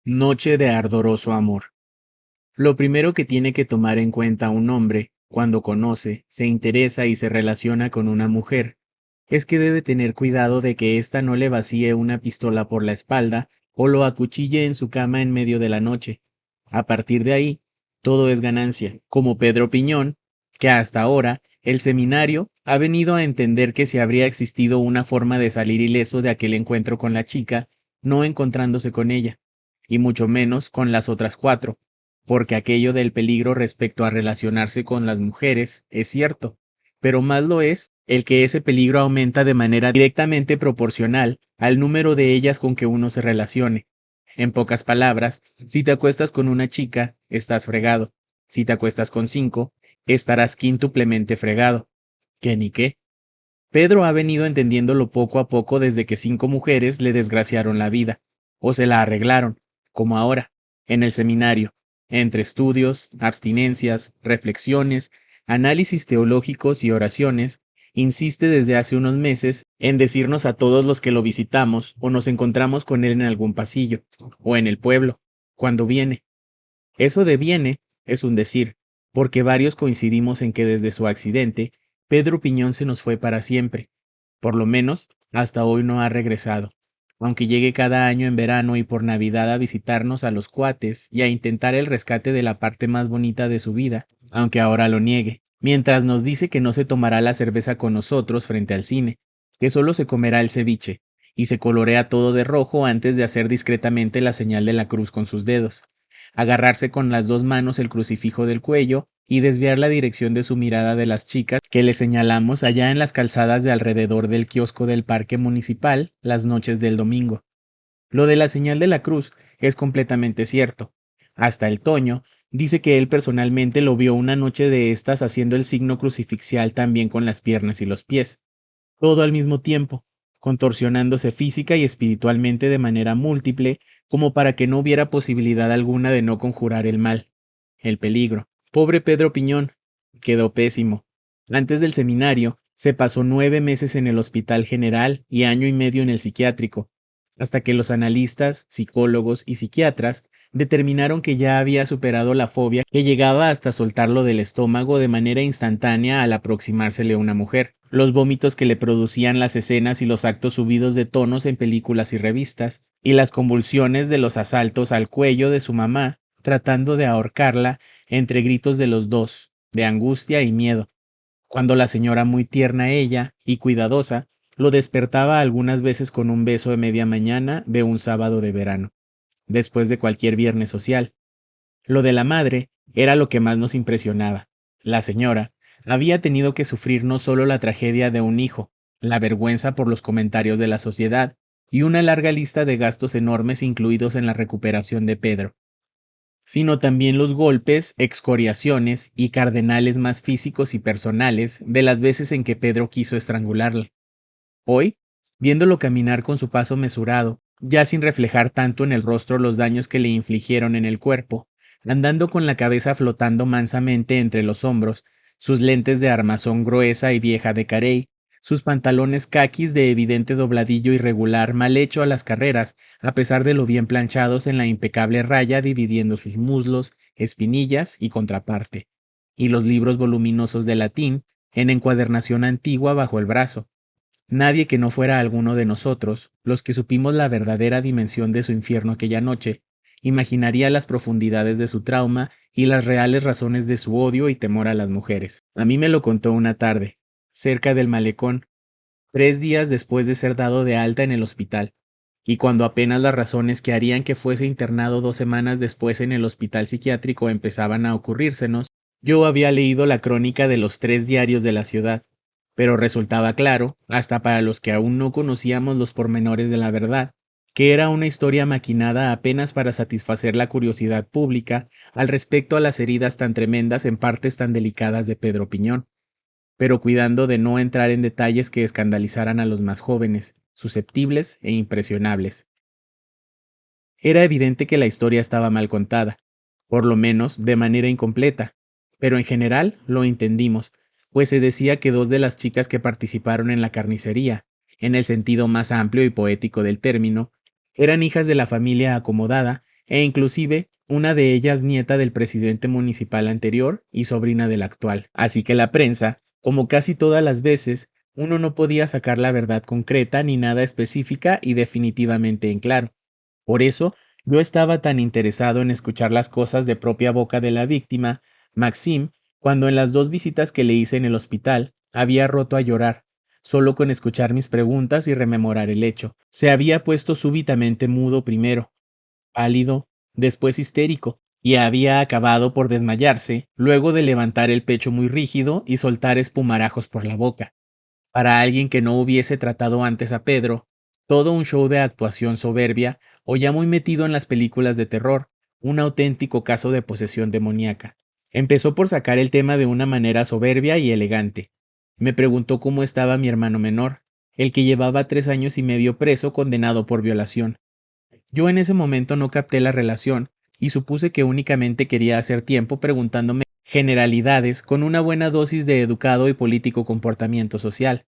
Noche de ardoroso amor. Lo primero que tiene que tomar en cuenta un hombre, cuando conoce, se interesa y se relaciona con una mujer, es que debe tener cuidado de que ésta no le vacíe una pistola por la espalda o lo acuchille en su cama en medio de la noche. A partir de ahí, todo es ganancia, como Pedro Piñón, que hasta ahora el seminario ha venido a entender que si habría existido una forma de salir ileso de aquel encuentro con la chica, no encontrándose con ella, y mucho menos con las otras cuatro, porque aquello del peligro respecto a relacionarse con las mujeres es cierto, pero más lo es el que ese peligro aumenta de manera directamente proporcional al número de ellas con que uno se relacione. En pocas palabras, si te acuestas con una chica, estás fregado. Si te acuestas con 5, estarás quíntuplemente fregado. ¿Qué ni qué? Pedro ha venido entendiéndolo poco a poco desde que 5 mujeres le desgraciaron la vida, o se la arreglaron, como ahora, en el seminario, entre estudios, abstinencias, reflexiones, análisis teológicos y oraciones, insiste desde hace unos meses en decirnos a todos los que lo visitamos o nos encontramos con él en algún pasillo, o en el pueblo, cuando viene. Eso de viene es un decir, porque varios coincidimos en que desde su accidente, Pedro Piñón se nos fue para siempre. Por lo menos, hasta hoy no ha regresado, aunque llegue cada año en verano y por Navidad a visitarnos a los cuates y a intentar el rescate de la parte más bonita de su vida, aunque ahora lo niegue, mientras nos dice que no se tomará la cerveza con nosotros frente al cine, que solo se comerá el ceviche, y se colorea todo de rojo antes de hacer discretamente la señal de la cruz con sus dedos, agarrarse con las 2 manos el crucifijo del cuello y desviar la dirección de su mirada de las chicas que le señalamos allá en las calzadas de alrededor del kiosco del parque municipal las noches del domingo. Lo de la señal de la cruz es completamente cierto. Hasta el Toño dice que él personalmente lo vio una noche de estas haciendo el signo crucifixial también con las piernas y los pies, todo al mismo tiempo, contorsionándose física y espiritualmente de manera múltiple, como para que no hubiera posibilidad alguna de no conjurar el mal, el peligro. Pobre Pedro Piñón, quedó pésimo. Antes del seminario, se pasó 9 meses en el Hospital General y año y medio en el psiquiátrico, hasta que los analistas, psicólogos y psiquiatras determinaron que ya había superado la fobia que llegaba hasta soltarlo del estómago de manera instantánea al aproximársele una mujer, los vómitos que le producían las escenas y los actos subidos de tonos en películas y revistas, y las convulsiones de los asaltos al cuello de su mamá, tratando de ahorcarla entre gritos de los dos, de angustia y miedo, cuando la señora, muy tierna ella y cuidadosa, lo despertaba algunas veces con un beso de media mañana de un sábado de verano, después de cualquier viernes social. Lo de la madre era lo que más nos impresionaba. La señora había tenido que sufrir no solo la tragedia de un hijo, la vergüenza por los comentarios de la sociedad y una larga lista de gastos enormes incluidos en la recuperación de Pedro, sino también los golpes, excoriaciones y cardenales más físicos y personales de las veces en que Pedro quiso estrangularla. Hoy, viéndolo caminar con su paso mesurado, ya sin reflejar tanto en el rostro los daños que le infligieron en el cuerpo, andando con la cabeza flotando mansamente entre los hombros, sus lentes de armazón gruesa y vieja de carey, sus pantalones caquis de evidente dobladillo irregular mal hecho a las carreras, a pesar de lo bien planchados en la impecable raya dividiendo sus muslos, espinillas y contraparte, y los libros voluminosos de latín en encuadernación antigua bajo el brazo. Nadie que no fuera alguno de nosotros, los que supimos la verdadera dimensión de su infierno aquella noche, imaginaría las profundidades de su trauma y las reales razones de su odio y temor a las mujeres. A mí me lo contó una tarde, cerca del malecón, 3 días después de ser dado de alta en el hospital, y cuando apenas las razones que harían que fuese internado 2 semanas después en el hospital psiquiátrico empezaban a ocurrírsenos, yo había leído la crónica de los 3 diarios de la ciudad, pero resultaba claro, hasta para los que aún no conocíamos los pormenores de la verdad, que era una historia maquinada apenas para satisfacer la curiosidad pública al respecto a las heridas tan tremendas en partes tan delicadas de Pedro Piñón, pero cuidando de no entrar en detalles que escandalizaran a los más jóvenes, susceptibles e impresionables. Era evidente que la historia estaba mal contada, por lo menos de manera incompleta, pero en general lo entendimos, pues se decía que 2 de las chicas que participaron en la carnicería, en el sentido más amplio y poético del término, eran hijas de la familia acomodada e inclusive una de ellas nieta del presidente municipal anterior y sobrina del actual. Así que la prensa, como casi todas las veces, uno no podía sacar la verdad concreta ni nada específica y definitivamente en claro. Por eso, yo estaba tan interesado en escuchar las cosas de propia boca de la víctima, Maxime, cuando en las 2 visitas que le hice en el hospital, había roto a llorar, solo con escuchar mis preguntas y rememorar el hecho. Se había puesto súbitamente mudo primero, pálido, después histérico, y había acabado por desmayarse, luego de levantar el pecho muy rígido y soltar espumarajos por la boca. Para alguien que no hubiese tratado antes a Pedro, todo un show de actuación soberbia, o ya muy metido en las películas de terror, un auténtico caso de posesión demoníaca. Empezó por sacar el tema de una manera soberbia y elegante. Me preguntó cómo estaba mi hermano menor, el que llevaba 3 años y medio preso condenado por violación. Yo en ese momento no capté la relación y supuse que únicamente quería hacer tiempo preguntándome generalidades con una buena dosis de educado y político comportamiento social.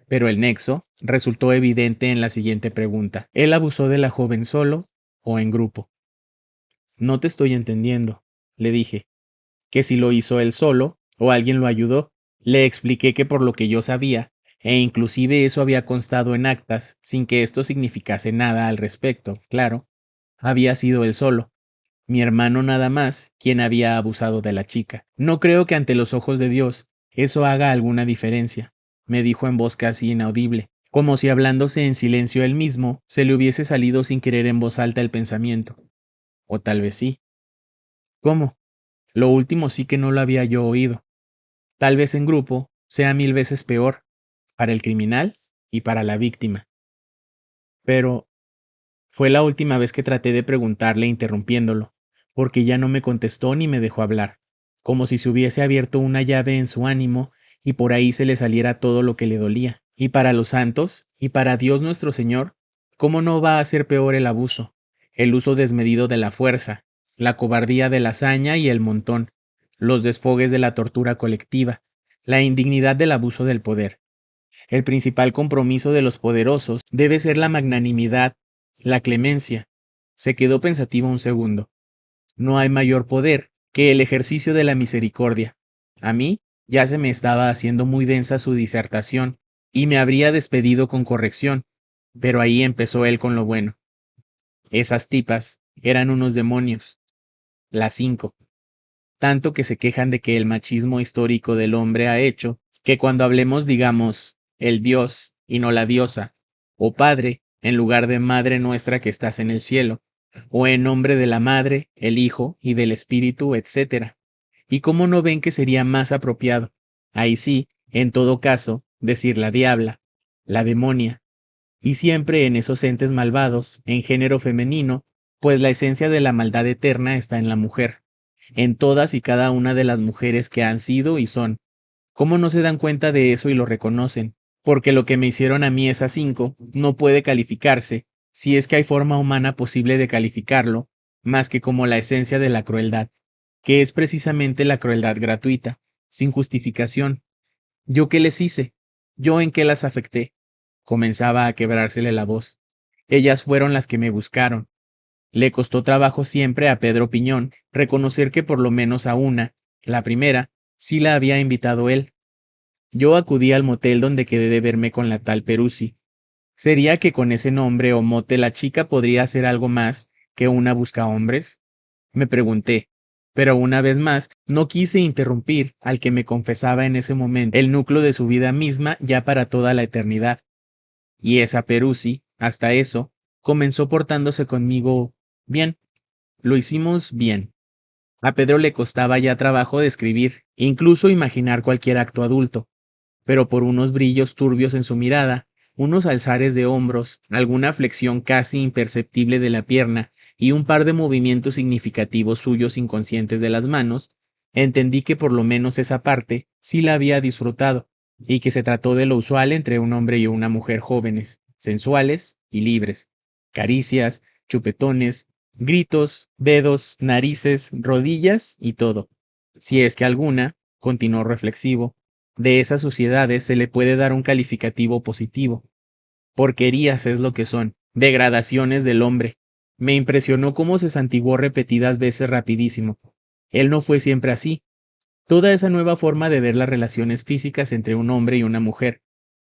Pero el nexo resultó evidente en la siguiente pregunta. ¿Él abusó de la joven solo o en grupo? No te estoy entendiendo, le dije. Que si lo hizo él solo o alguien lo ayudó. Le expliqué que por lo que yo sabía, e inclusive eso había constado en actas, sin que esto significase nada al respecto, claro, había sido él solo, mi hermano nada más, quien había abusado de la chica. No creo que ante los ojos de Dios eso haga alguna diferencia, me dijo en voz casi inaudible, como si hablándose en silencio él mismo, se le hubiese salido sin querer en voz alta el pensamiento. O tal vez sí. ¿Cómo? Lo último sí que no lo había yo oído. Tal vez en grupo sea 1000 veces peor, para el criminal y para la víctima. Pero fue la última vez que traté de preguntarle interrumpiéndolo, porque ya no me contestó ni me dejó hablar, como si se hubiese abierto una llave en su ánimo y por ahí se le saliera todo lo que le dolía. Y para los santos, y para Dios nuestro Señor, ¿cómo no va a ser peor el abuso, el uso desmedido de la fuerza, la cobardía de la hazaña y el montón, los desfogues de la tortura colectiva, la indignidad del abuso del poder? El principal compromiso de los poderosos debe ser la magnanimidad, la clemencia. Se quedó pensativo un segundo. No hay mayor poder que el ejercicio de la misericordia. A mí ya se me estaba haciendo muy densa su disertación y me habría despedido con corrección, pero ahí empezó él con lo bueno. Esas tipas eran unos demonios, las 5, tanto que se quejan de que el machismo histórico del hombre ha hecho que cuando hablemos digamos el Dios y no la diosa, o Padre en lugar de Madre nuestra que estás en el cielo, o en nombre de la Madre, el Hijo y del Espíritu, etcétera. ¿Y cómo no ven que sería más apropiado? Ahí sí, en todo caso, decir la diabla, la demonia, y siempre en esos entes malvados, en género femenino, pues la esencia de la maldad eterna está en la mujer, en todas y cada una de las mujeres que han sido y son. ¿Cómo no se dan cuenta de eso y lo reconocen? Porque lo que me hicieron a mí esas 5 no puede calificarse, si es que hay forma humana posible de calificarlo, más que como la esencia de la crueldad, que es precisamente la crueldad gratuita, sin justificación. ¿Yo qué les hice? ¿Yo en qué las afecté? Comenzaba a quebrársele la voz. Ellas fueron las que me buscaron. Le costó trabajo siempre a Pedro Piñón reconocer que por lo menos a una, la primera, sí la había invitado él. Yo acudí al motel donde quedé de verme con la tal Peruzzi. ¿Sería que con ese nombre o mote la chica podría hacer algo más que una buscahombres? Me pregunté, pero una vez más no quise interrumpir al que me confesaba en ese momento el núcleo de su vida misma ya para toda la eternidad. Y esa Peruzzi, hasta eso, comenzó portándose conmigo bien. Lo hicimos bien. A Pedro le costaba ya trabajo describir, incluso imaginar cualquier acto adulto, pero por unos brillos turbios en su mirada, unos alzares de hombros, alguna flexión casi imperceptible de la pierna y un par de movimientos significativos suyos inconscientes de las manos, entendí que por lo menos esa parte sí la había disfrutado, y que se trató de lo usual entre un hombre y una mujer jóvenes, sensuales y libres. Caricias, chupetones, gritos, dedos, narices, rodillas y todo. Si es que alguna, continuó reflexivo, de esas suciedades se le puede dar un calificativo positivo. Porquerías es lo que son, degradaciones del hombre. Me impresionó cómo se santiguó repetidas veces rapidísimo. Él no fue siempre así. Toda esa nueva forma de ver las relaciones físicas entre un hombre y una mujer,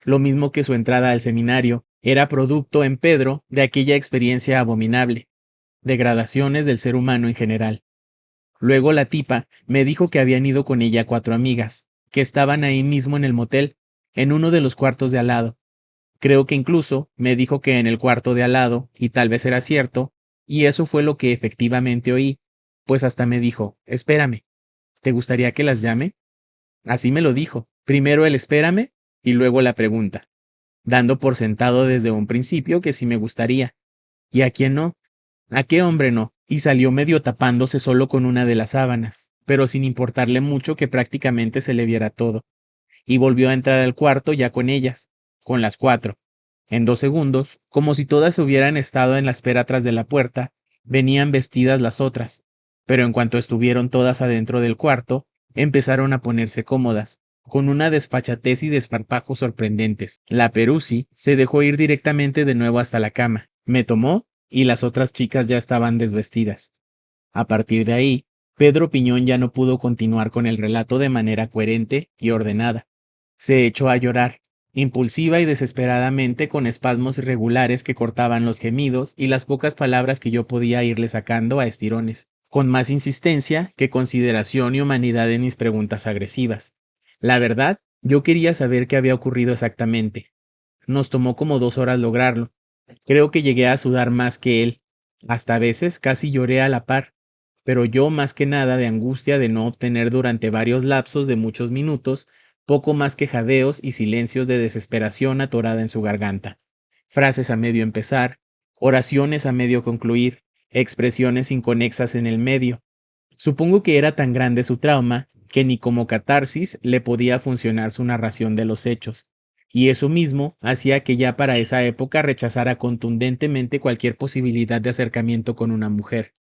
lo mismo que su entrada al seminario, era producto en Pedro de aquella experiencia abominable, degradaciones del ser humano en general. Luego la tipa me dijo que habían ido con ella 4 amigas, que estaban ahí mismo en el motel, en uno de los cuartos de al lado. Creo que incluso me dijo que en el cuarto de al lado, y tal vez era cierto, y eso fue lo que efectivamente oí, pues hasta me dijo, espérame, ¿te gustaría que las llame? Así me lo dijo, primero el espérame y luego la pregunta, dando por sentado desde un principio que sí me gustaría. ¿Y a quién no? ¿A qué hombre no? Y salió medio tapándose solo con una de las sábanas, pero sin importarle mucho que prácticamente se le viera todo. Y volvió a entrar al cuarto ya con ellas, con las 4. En 2 segundos, como si todas hubieran estado en la espera tras de la puerta, venían vestidas las otras, pero en cuanto estuvieron todas adentro del cuarto, empezaron a ponerse cómodas, con una desfachatez y desparpajo sorprendentes. La Peruzzi se dejó ir directamente de nuevo hasta la cama, me tomó y las otras chicas ya estaban desvestidas. A partir de ahí, Pedro Piñón ya no pudo continuar con el relato de manera coherente y ordenada. Se echó a llorar, impulsiva y desesperadamente, con espasmos irregulares que cortaban los gemidos y las pocas palabras que yo podía irle sacando a estirones, con más insistencia que consideración y humanidad en mis preguntas agresivas. La verdad, yo quería saber qué había ocurrido exactamente. Nos tomó como 2 horas lograrlo. Creo que llegué a sudar más que él. Hasta a veces casi lloré a la par, pero yo más que nada de angustia de no obtener durante varios lapsos de muchos minutos poco más que jadeos y silencios de desesperación atorada en su garganta. Frases a medio empezar, oraciones a medio concluir, expresiones inconexas en el medio. Supongo que era tan grande su trauma que ni como catarsis le podía funcionar su narración de los hechos, y eso mismo hacía que ya para esa época rechazara contundentemente cualquier posibilidad de acercamiento con una mujer.